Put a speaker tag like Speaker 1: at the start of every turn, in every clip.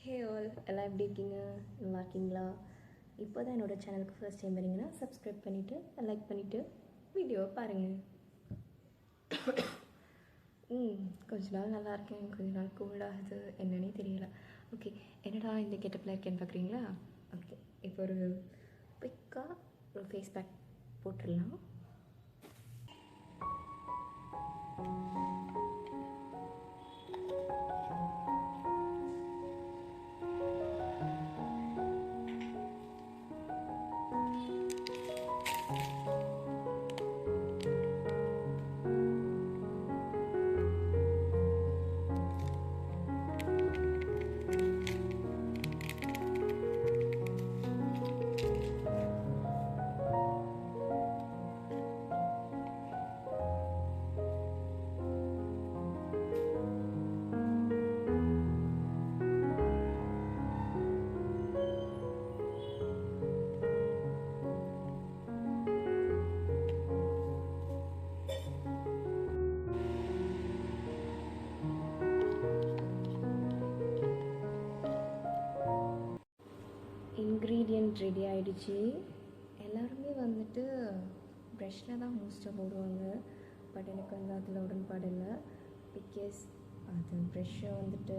Speaker 1: Hey all, எல்லாம் எப்படி இருக்கீங்க? நல்லா இருக்கீங்களா? இப்போ தான் என்னோடய சேனலுக்கு ஃபர்ஸ்ட் டைம் வரீங்கன்னா சப்ஸ்கிரைப் பண்ணிவிட்டு லைக் பண்ணிவிட்டு வீடியோவை பாருங்கள். கொஞ்ச நாள் நல்லா இருக்கேன், கொஞ்ச நாள் கோல்டாகுது, என்னன்னே தெரியல. ஓகே, என்னடா இந்த கெட்டப்பில் இருக்கேன்னு பார்க்குறீங்களா? ஓகே, இப்போ ஒரு குயிக்காக ஒரு ஃபேஸ் பேக் போட்டுடலாம். இன்க்ரீடியன்ட் ரெடி ஆகிடுச்சு. எல்லாருமே வந்துட்டு ப்ரஷ்ஷில் தான் மோஸ்ட்டாக போடுவாங்க. பட் எனக்கு வந்து அதில் உடன்பாடு இல்லை. பிகாஸ் அது ப்ரஷ்ஷை வந்துட்டு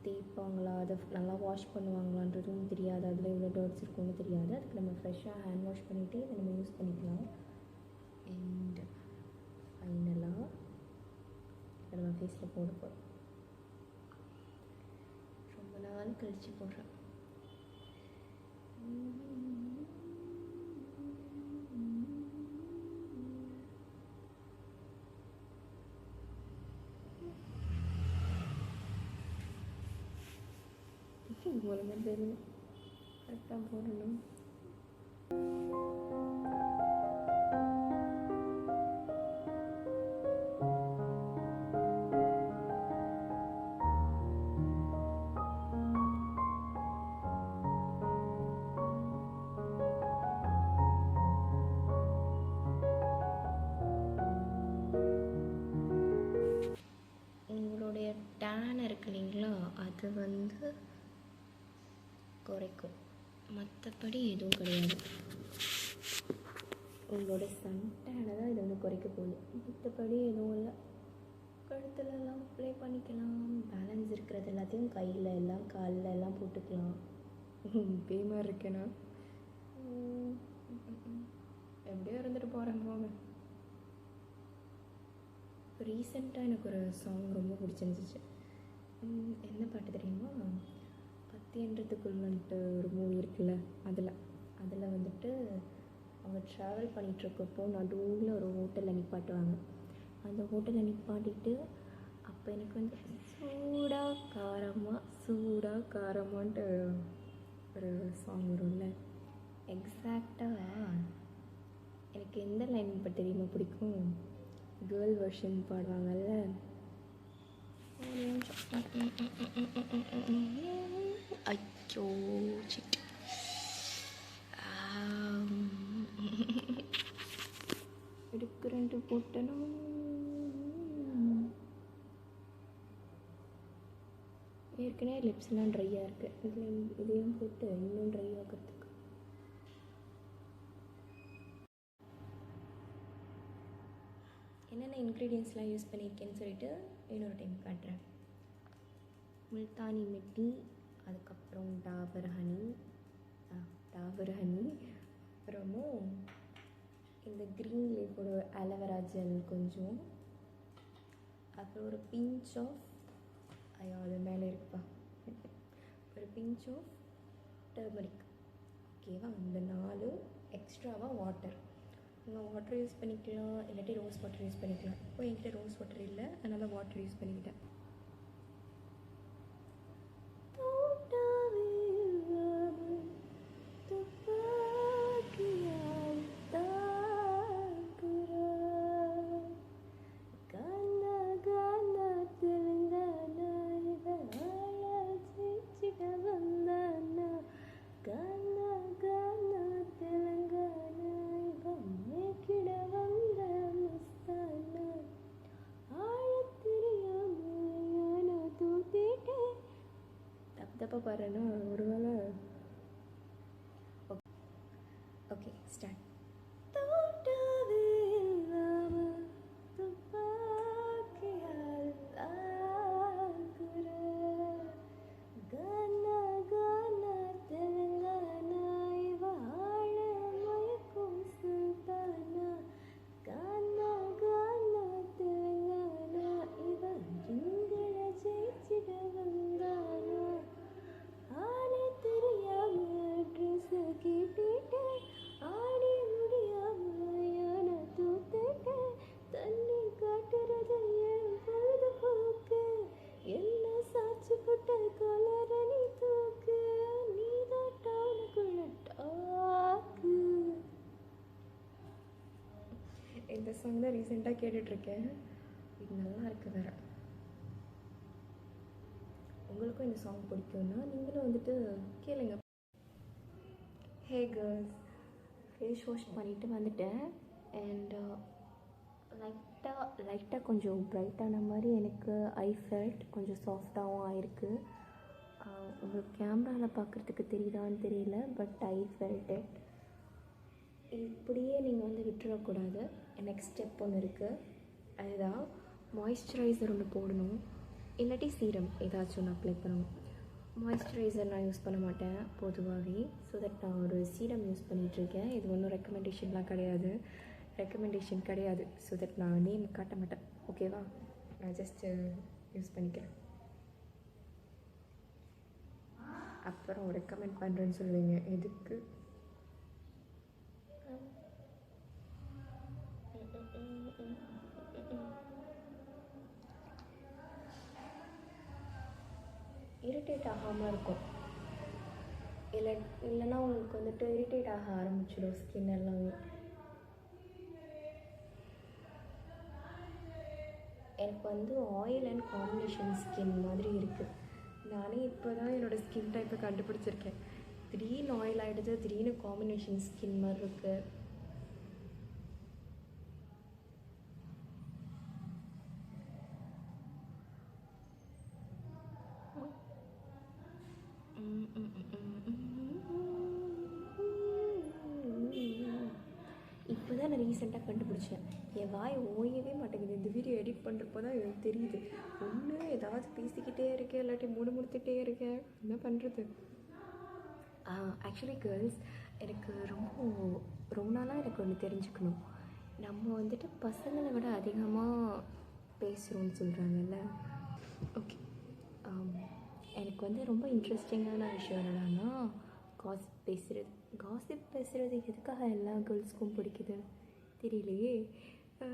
Speaker 1: தேய்ப்பாங்களா, அதை நல்லா வாஷ் பண்ணுவாங்களான்றதும் தெரியாது, அதில் எவ்வளோ டர்ட்ஸ் இருக்கும்னு தெரியாது. அதுக்கு நம்ம ஃப்ரெஷ்ஷாக ஹேண்ட் வாஷ் பண்ணிவிட்டு இதை நம்ம யூஸ் பண்ணிக்கலாம். அண்ட் ஃபைனலாக நம்ம ஃபேஸில் போட போகிறோம். ரொம்ப நாள் கழித்து போடுறேன். ஒழுங்காக தெரியும், கரெக்டாக போடணும். உங்களுடைய டேன் இருக்கு இல்லைங்களா, அது வந்து குறைக்கும், மற்றபடி எதுவும் கிடையாது. உங்களோட சன்டேனை தான் இது வந்து குறைக்க போகுது, மற்றபடி எதுவும் இல்லை. கழுத்துலலாம் அப்ளை பண்ணிக்கலாம், பேலன்ஸ் இருக்கிறது எல்லாத்தையும் கையில் எல்லாம் காலில் எல்லாம் போட்டுக்கலாம். பேமாக இருக்கேனா? எப்படியோ இருந்துட்டு போகிறேன் போங்க. ரீசெண்டாக எனக்கு ஒரு சாங் ரொம்ப பிடிச்சிருந்துச்சு. என்ன பாட்டு தெரியுமா? பத்தியன்றதுக்குள் வந்துட்டு ஒரு மூவி இருக்குல்ல, அதில் வந்துட்டு அவங்க ட்ராவல் பண்ணிகிட்ருக்கப்போ நடுவில் ஒரு ஹோட்டலில் நிப்பாட்டுவாங்க. அந்த ஹோட்டலில் நிப்பாட்டிட்டு அப்போ எனக்கு வந்து சூடாக காரமான்ட்டு ஒரு சாங் வரும்ல, எக்ஸாக்டாக எனக்கு எந்த லைன் இப்போ தெரியுமா பிடிக்கும்? கேர்ள் வெர்ஷன் பாடுவாங்கல்ல, ஐயோ சிட், எடுக்கிறேன்ட்டு போட்டணும். ஏற்கனவே லிப்ஸ்லாம் ட்ரையாக இருக்குது, இதையும் போட்டு இன்னும் ட்ரை ஆகிறதுக்கு. என்னென்ன இன்க்ரீடியன்ஸ்லாம் யூஸ் பண்ணியிருக்கேன்னு சொல்லிட்டு இன்னொரு டைம் காட்டுறேன். முல்தானி மிட்டி, அதுக்கப்புறம் டாபர் ஹனி, அப்புறமும் இந்த க்ரீன் லீஃபோட அலோவேரா ஜெல் கொஞ்சம், அப்புறம் ஒரு பிஞ்ச் ஆஃப் அது மேலே இருக்குப்பா, ஒரு பிஞ்ச் ஆஃப் டர்மரிக். ஓகேவா? இந்த 4 எக்ஸ்ட்ராவாக வாட்டர். நீங்கள் வாட்டர் யூஸ் பண்ணிக்கலாம், இல்லாட்டி ரோஸ் வாட்டர் யூஸ் பண்ணிக்கலாம். இப்போ என்கிட்ட ரோஸ் வாட்டர் இல்லை, அதனால் வாட்டர் யூஸ் பண்ணிக்கிட்டேன். தப்பாக பாடுறேன்னா ஒரு வேளை. Okay start. இந்த சாங் தான் ரீசெண்டாக கேட்டுட்ருக்கேன். இது நல்லா இருக்கு வேறு. உங்களுக்கும் இந்த சாங் பிடிக்கும்னா நீங்களும் வந்துட்டு கேளுங்க. ஹே கேர்ள்ஸ், ஃபேஸ் வாஷ் பண்ணிவிட்டு வந்துட்டேன். அண்ட் லைட்டாக கொஞ்சம் ப்ரைட்டான மாதிரி எனக்கு ஐ ஃபெல்ட் கொஞ்சம் சாஃப்டாகவும் ஆயிருக்கு. உங்களுக்கு கேமராவில் பார்க்குறதுக்கு தெரியுதான்னு தெரியல, பட் ஐ ஃபெல்ட் இட். இப்படியே நீங்கள் வந்து விட்டுறக்கூடாது. நெக்ஸ்ட் ஸ்டெப் ஒன்று இருக்குது, அதுதான் மாய்ஸ்சரைசர் ஒன்று போடணும், இல்லாட்டி சீரம் ஏதாச்சும் ஒன்று அப்ளை பண்ணணும். மாய்ஸ்சரைசர் நான் யூஸ் பண்ண மாட்டேன் பொதுவாகவே, ஸோ தட் நான் ஒரு சீரம் யூஸ் பண்ணிகிட்ருக்கேன். இது ஒன்றும் ரெக்கமெண்டேஷன் கிடையாது, ஸோ தட் நான் நேம் காட்ட மாட்டேன், ஓகேவா? நான் ஜஸ்ட்டு யூஸ் பண்ணிக்கிறேன். அப்புறம் ரெக்கமெண்ட் பண்ணுறேன்னு சொல்லுவீங்க, எதுக்கு? இரிட்டேட் ஆகாமல் இருக்கும். இல்லைன்னா உங்களுக்கு வந்துட்டு இரிட்டேட் ஆக ஆரம்பிச்சிடும் ஸ்கின் எல்லாமே. எனக்கு வந்து ஆயில் அண்ட் காம்பினேஷன் ஸ்கின் மாதிரி இருக்குது. நானே இப்போ தான் என்னோடய ஸ்கின் டைப்பை கண்டுபிடிச்சிருக்கேன். திடீர்னு ஆயில் ஆகிடுது, திடீர்னு காம்பினேஷன் ஸ்கின் மாதிரி இருக்குது. இப்போ தான் நான் ரீசெண்டாக கண்டுபிடிச்சேன். என் வாய் ஓயவே மாட்டேங்குது. இந்த வீடியோ எடிட் பண்ணுறப்போ தான் எனக்கு தெரியுது. ஒன்று ஏதாவது பேசிக்கிட்டே இருக்கேன், இல்லாட்டி முணுமுணுத்துட்டே இருக்கேன், என்ன பண்ணுறது? ஆக்சுவலி கேர்ள்ஸ், எனக்கு ரொம்ப நாளாக எனக்கு ஒன்று தெரிஞ்சுக்கணும். நம்ம வந்துட்டு பசங்களை விட அதிகமாக பேசுகிறோன்னு சொல்கிறாங்கல்ல. ஓகே, எனக்கு வந்து ரொம்ப இன்ட்ரெஸ்டிங்கான விஷயம் என்னென்னா காசிப் பேசுகிறது எதுக்காக எல்லா கேர்ள்ஸ்க்கும் பிடிக்குது தெரியலையே.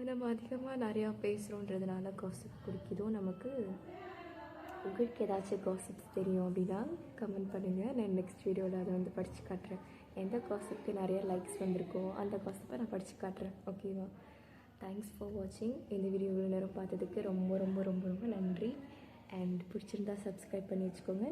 Speaker 1: நம்ம அதிகமாக நிறையா பேசுகிறோன்றதுனால காசிப் பிடிக்குதோ நமக்கு. உங்களுக்கு ஏதாச்சும் காசிப்ஸ் தெரியும் அப்படின்னா கமெண்ட் பண்ணுங்கள். நான் நெக்ஸ்ட் வீடியோவில் அதை வந்து படித்து காட்டுறேன். எந்த காசிப்க்கு நிறைய லைக்ஸ் வந்திருக்கோ அந்த காசிப்பை நான் படித்து காட்டுறேன், ஓகேவா? தேங்க்ஸ் ஃபார் வாட்சிங். இந்த வீடியோ இவ்வளோ நேரம் பார்த்ததுக்கு ரொம்ப ரொம்ப ரொம்ப ரொம்ப நன்றி. அண்ட் பிடிச்சிருந்தா சப்ஸ்கிரைப் பண்ணி வச்சுக்கோங்க.